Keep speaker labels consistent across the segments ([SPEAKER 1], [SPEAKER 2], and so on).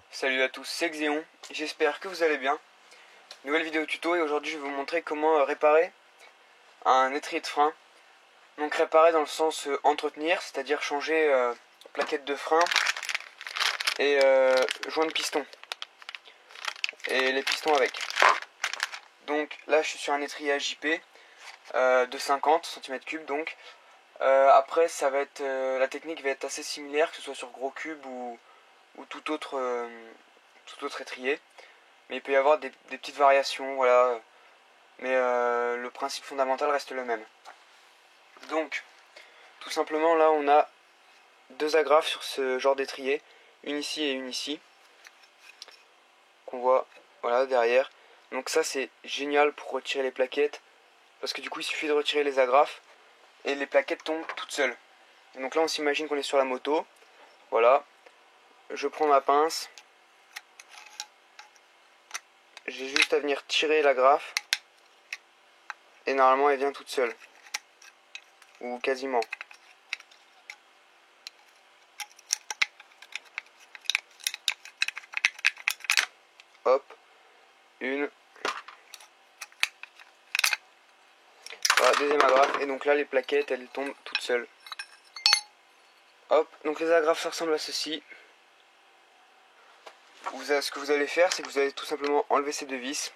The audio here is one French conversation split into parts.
[SPEAKER 1] Salut à tous, c'est Xéon, j'espère que vous allez bien. Nouvelle vidéo tuto et aujourd'hui je vais vous montrer comment réparer un étrier de frein. Donc réparer dans le sens entretenir, c'est-à-dire changer plaquette de frein et joint de piston. Et les pistons avec. Donc là je suis sur un étrier AJP de 50 cm3 donc. Après ça va être la technique va être assez similaire, que ce soit sur gros cube ou tout autre étrier. Mais il peut y avoir des petites variations, voilà. Mais le principe fondamental reste le même. Donc, tout simplement, là, on a deux agrafes sur ce genre d'étrier, une ici et une ici, qu'on voit, voilà, derrière. Donc ça, c'est génial pour retirer les plaquettes, parce que du coup, il suffit de retirer les agrafes et les plaquettes tombent toutes seules. Et donc là, on s'imagine qu'on est sur la moto. Voilà, je prends ma pince. J'ai juste à venir tirer l'agrafe et normalement elle vient toute seule. Ou quasiment. Hop. Une. Voilà, deuxième agrafe. Et donc là les plaquettes elles tombent toutes seules. Hop. Donc les agrafes ça ressemble à ceci. Ce que vous allez faire c'est que vous allez tout simplement enlever ces deux vis.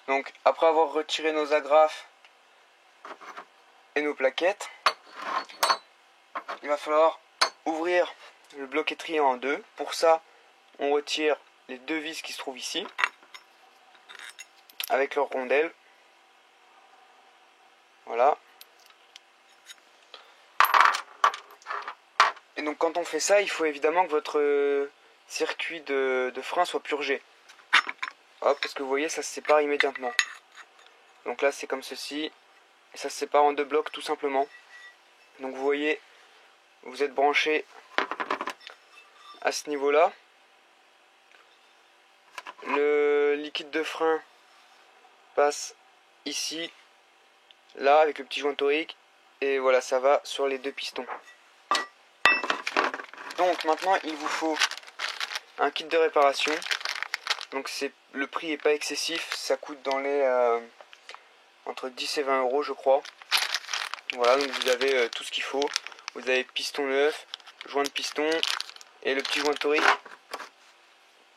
[SPEAKER 1] Donc après avoir retiré nos agrafes et nos plaquettes, il va falloir ouvrir le bloc étrier en deux. Pour ça, on retire les deux vis qui se trouvent ici, avec leurs rondelles. Voilà. Et donc quand on fait ça, il faut évidemment que votre circuit de frein soit purgé. Hop, parce que vous voyez, ça se sépare immédiatement. Donc là, c'est comme ceci. Et ça se sépare en deux blocs tout simplement. Donc vous voyez, vous êtes branché à ce niveau-là. Le liquide de frein passe ici, là, avec le petit joint torique. Et voilà, ça va sur les deux pistons. Donc maintenant, il vous faut un kit de réparation. Donc le prix n'est pas excessif, ça coûte dans les entre 10 et 20 euros je crois. Voilà, donc vous avez tout ce qu'il faut. Vous avez piston neuf, joint de piston et le petit joint torique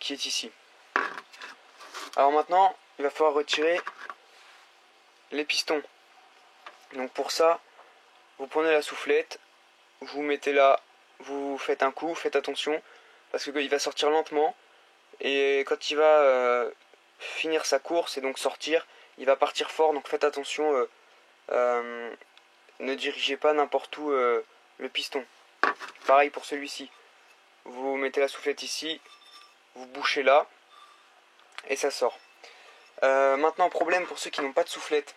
[SPEAKER 1] qui est ici. Alors maintenant, il va falloir retirer les pistons. Donc pour ça, vous prenez la soufflette, vous mettez là, vous faites un coup, faites attention, parce qu'il va sortir lentement. Et quand il va finir sa course et donc sortir, il va partir fort, donc faites attention, ne dirigez pas n'importe où le piston. Pareil pour celui-ci. Vous mettez la soufflette ici, vous bouchez là, et ça sort. Maintenant, problème pour ceux qui n'ont pas de soufflette.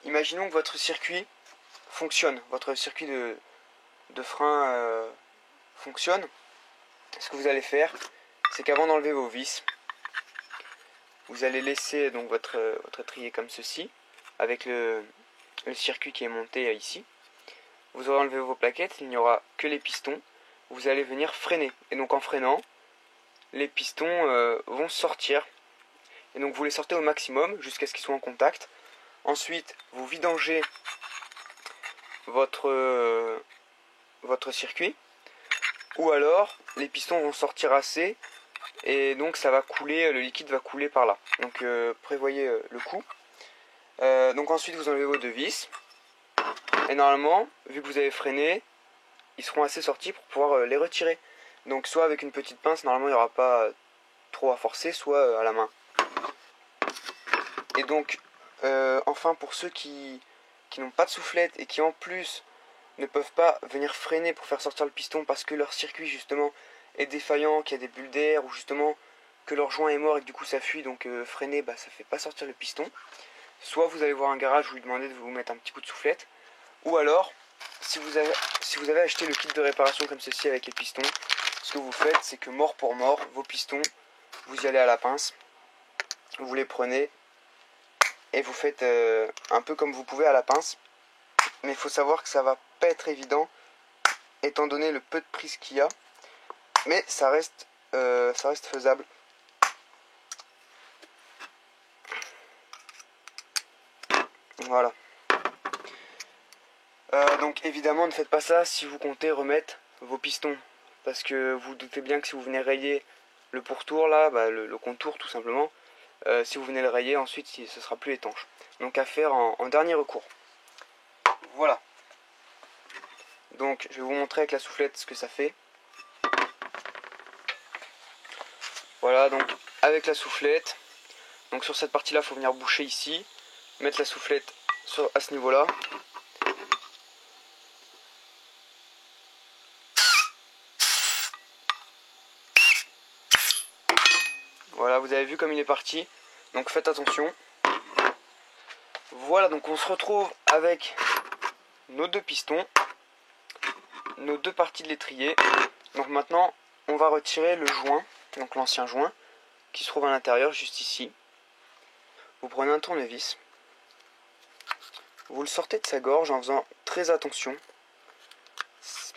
[SPEAKER 1] Imaginons que votre circuit fonctionne, votre circuit de frein fonctionne. Ce que vous allez faire, c'est qu'avant d'enlever vos vis, vous allez laisser donc votre étrier comme ceci, avec le circuit qui est monté ici. Vous aurez enlevé vos plaquettes, il n'y aura que les pistons. Vous allez venir freiner. Et donc en freinant, les pistons vont sortir. Et donc vous les sortez au maximum jusqu'à ce qu'ils soient en contact. Ensuite, vous vidangez votre circuit. Ou alors, les pistons vont sortir assez. Et donc ça va couler, le liquide va couler par là. Donc prévoyez le coup. Donc ensuite vous enlevez vos deux vis. Et normalement, vu que vous avez freiné, ils seront assez sortis pour pouvoir les retirer. Donc soit avec une petite pince, normalement il n'y aura pas trop à forcer, soit à la main. Et donc enfin pour ceux qui n'ont pas de soufflette et qui en plus ne peuvent pas venir freiner pour faire sortir le piston parce que leur circuit justement est défaillant, qu'il y a des bulles d'air ou justement que leur joint est mort et que du coup ça fuit, donc freiner ça fait pas sortir le piston. Soit vous allez voir un garage, vous lui demandez de vous mettre un petit coup de soufflette, ou alors si vous avez acheté le kit de réparation comme ceci avec les pistons, ce que vous faites, c'est que mort pour mort, vos pistons, vous y allez à la pince, vous les prenez et vous faites un peu comme vous pouvez à la pince. Mais il faut savoir que ça va pas être évident étant donné le peu de prise qu'il y a, mais ça reste faisable. Voilà. Donc évidemment ne faites pas ça si vous comptez remettre vos pistons, parce que vous doutez bien que si vous venez rayer le pourtour là, le contour tout simplement, si vous venez le rayer ensuite ce sera plus étanche. Donc à faire en dernier recours. Voilà. Donc je vais vous montrer avec la soufflette ce que ça fait. Voilà, donc avec la soufflette, donc sur cette partie là il faut venir boucher ici, mettre la soufflette à ce niveau là. Voilà, vous avez vu comme il est parti, donc faites attention. Voilà, donc on se retrouve avec nos deux pistons, nos deux parties de l'étrier. Donc maintenant on va retirer le joint, donc l'ancien joint qui se trouve à l'intérieur juste ici. Vous prenez un tournevis, vous le sortez de sa gorge en faisant très attention,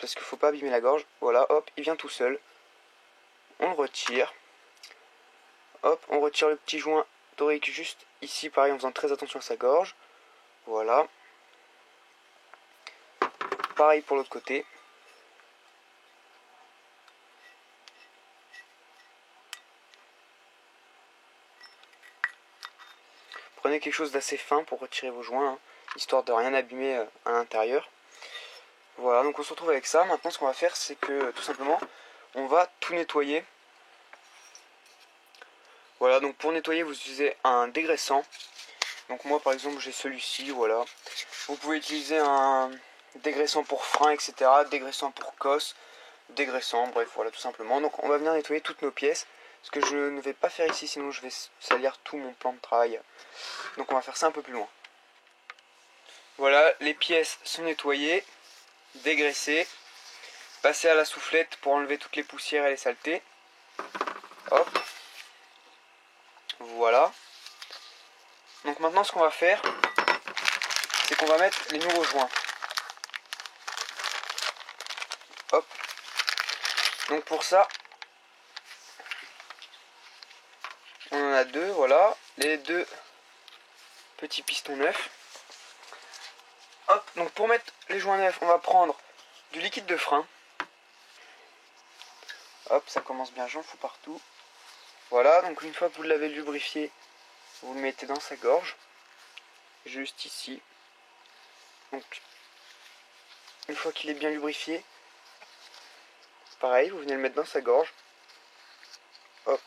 [SPEAKER 1] parce qu'il ne faut pas abîmer la gorge. Voilà, hop, il vient tout seul. On le retire. Hop, on retire le petit joint torique juste ici, pareil en faisant très attention à sa gorge. Voilà. Pareil pour l'autre côté. Prenez quelque chose d'assez fin pour retirer vos joints, hein, histoire de rien abîmer à l'intérieur. Voilà, donc on se retrouve avec ça. Maintenant ce qu'on va faire, c'est que tout simplement, on va tout nettoyer. Voilà, donc pour nettoyer, vous utilisez un dégraissant. Donc moi par exemple j'ai celui-ci, voilà. Vous pouvez utiliser un dégraissant pour frein, etc. Dégraissant pour cosse, dégraissant, bref, voilà tout simplement. Donc on va venir nettoyer toutes nos pièces. Ce que je ne vais pas faire ici, sinon je vais salir tout mon plan de travail. Donc on va faire ça un peu plus loin. Voilà, les pièces sont nettoyées, dégraissées. Passez à la soufflette pour enlever toutes les poussières et les saletés. Hop. Voilà. Donc maintenant ce qu'on va faire, c'est qu'on va mettre les nouveaux joints. Hop. Donc pour ça, on en a deux, voilà. Les deux petits pistons neufs. Hop. Donc pour mettre les joints neufs, on va prendre du liquide de frein. Hop, ça commence bien, j'en fous partout. Voilà, donc une fois que vous l'avez lubrifié, vous le mettez dans sa gorge. Juste ici. Donc, une fois qu'il est bien lubrifié, pareil, vous venez le mettre dans sa gorge. Hop.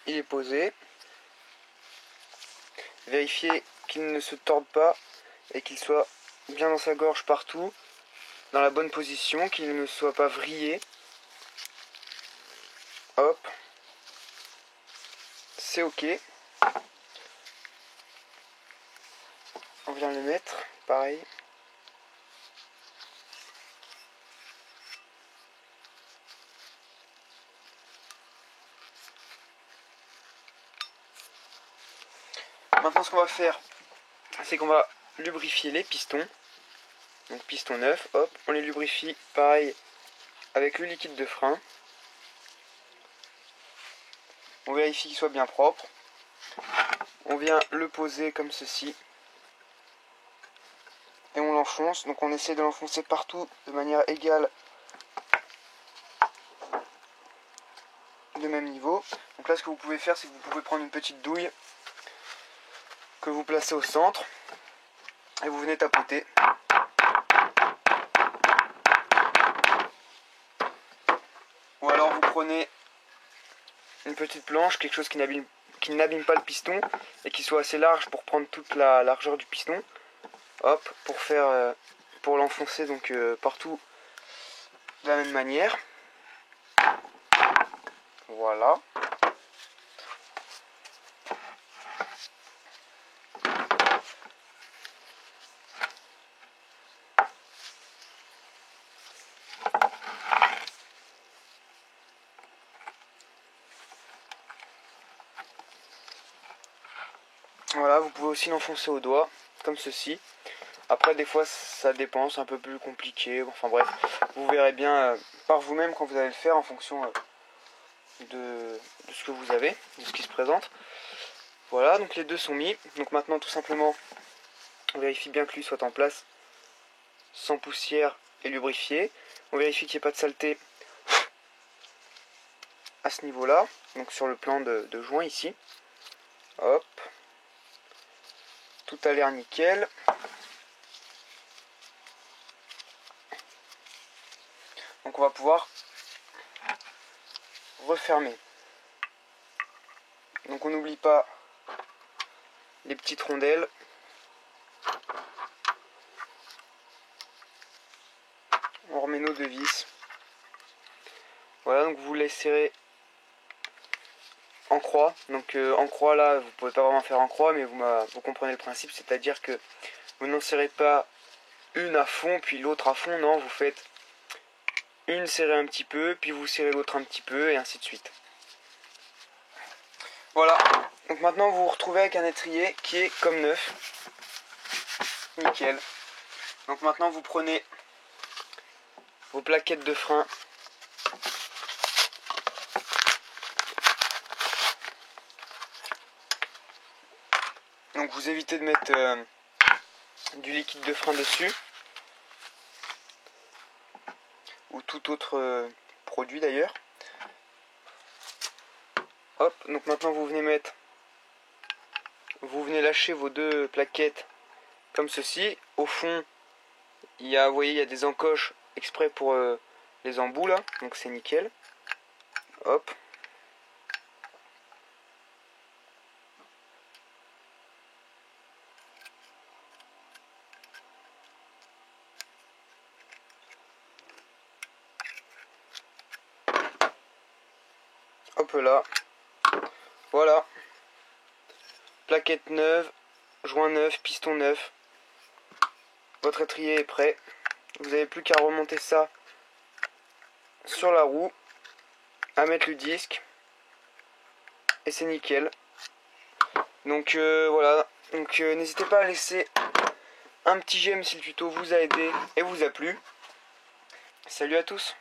[SPEAKER 1] Il est posé. Vérifiez qu'il ne se torde pas et qu'il soit bien dans sa gorge partout, dans la bonne position, qu'il ne soit pas vrillé. Hop. C'est ok. On vient le mettre, pareil. Maintenant ce qu'on va faire, c'est qu'on va lubrifier les pistons. Donc piston neuf, hop, on les lubrifie pareil avec le liquide de frein. On vérifie qu'il soit bien propre. On vient le poser comme ceci. Et on l'enfonce. Donc on essaie de l'enfoncer partout de manière égale, de même niveau. Donc là ce que vous pouvez faire, c'est que vous pouvez prendre une petite douille que vous placez au centre. Et vous venez tapoter. Ou alors vous prenez une petite planche, quelque chose qui n'abîme pas le piston et qui soit assez large pour prendre toute la largeur du piston. Hop, pour l'enfoncer donc partout de la même manière. Voilà. Voilà, vous pouvez aussi l'enfoncer au doigt, comme ceci. Après, des fois, ça dépend, c'est un peu plus compliqué. Enfin bref, vous verrez bien par vous-même quand vous allez le faire en fonction de ce que vous avez, de ce qui se présente. Voilà, donc les deux sont mis. Donc maintenant, tout simplement, on vérifie bien que lui soit en place, sans poussière et lubrifié. On vérifie qu'il n'y ait pas de saleté à ce niveau-là, donc sur le plan de joint ici. Hop. Tout a l'air nickel. Donc on va pouvoir refermer. Donc on n'oublie pas les petites rondelles. On remet nos deux vis. Voilà, donc vous les serrez en croix. Donc en croix là, vous pouvez pas vraiment faire en croix, mais vous comprenez le principe, c'est-à-dire que vous n'en serrez pas une à fond, puis l'autre à fond, non, vous faites une serrée un petit peu, puis vous serrez l'autre un petit peu, et ainsi de suite. Voilà, donc maintenant vous vous retrouvez avec un étrier qui est comme neuf. Nickel. Donc maintenant vous prenez vos plaquettes de frein. Donc vous évitez de mettre du liquide de frein dessus. Ou tout autre produit d'ailleurs. Hop, donc maintenant vous venez lâcher vos deux plaquettes comme ceci. Au fond, vous voyez, il y a des encoches exprès pour les embouts là, donc c'est nickel. Hop. Hop là. Voilà. Plaquette neuve, joint neuf, piston neuf. Votre étrier est prêt. Vous n'avez plus qu'à remonter ça sur la roue, à mettre le disque, et c'est nickel. Donc voilà. Donc n'hésitez pas à laisser un petit j'aime si le tuto vous a aidé et vous a plu. Salut à tous.